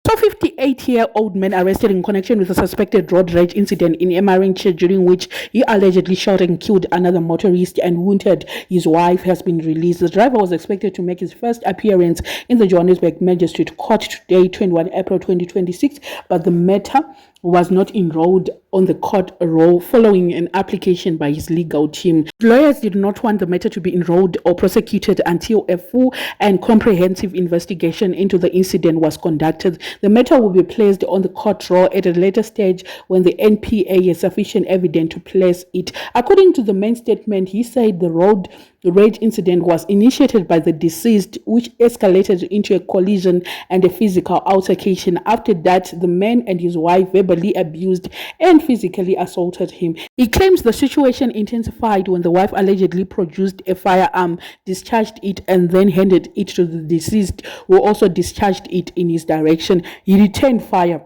So, 58-year-old man arrested in connection with a suspected road rage incident in Emmerentia, during which he allegedly shot and killed another motorist and wounded his wife, has been released. The driver was expected to make his first appearance in the Johannesburg Magistrate Court today, 21 April 2026, but the matter was not enrolled on the court roll following an application by his legal team. Lawyers did not want the matter to be enrolled or prosecuted until a full and comprehensive investigation into the incident was conducted. The matter will be placed on the court roll at a later stage when the NPA has sufficient evidence to place it. According to the main statement, he said the road rage incident was initiated by the deceased, which escalated into a collision and a physical altercation. After that, the man and his wife verbally abused and physically assaulted him. He claims the situation intensified when the wife allegedly produced a firearm, discharged it, and then handed it to the deceased, who also discharged it in his direction. He returned fire.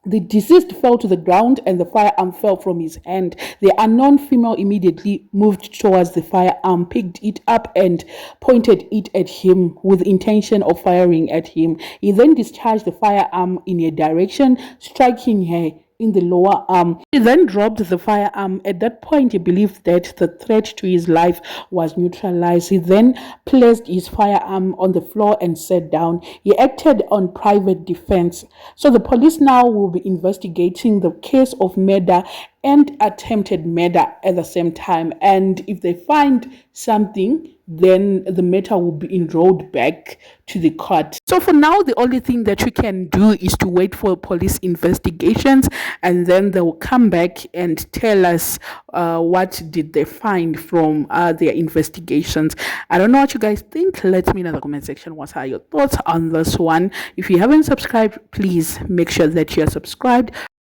The deceased fell to the ground and the firearm fell from his hand. The unknown female immediately moved towards the firearm, picked it up and pointed it at him with intention of firing at him. He then discharged the firearm in a direction, striking her in the lower arm. He then dropped the firearm. At that point, he believed that the threat to his life was neutralized. He then placed his firearm on the floor and sat down. He acted on private defense. So the police now will be investigating the case of murder and attempted murder at the same time. And if they find something, then the matter will be enrolled back to the court. So for now, the only thing that we can do is to wait for police investigations, and then they will come back and tell us what did they find from their investigations. I don't know what you guys think. Let me know in the comment section what are your thoughts on this one. If you haven't subscribed, please make sure that you're subscribed.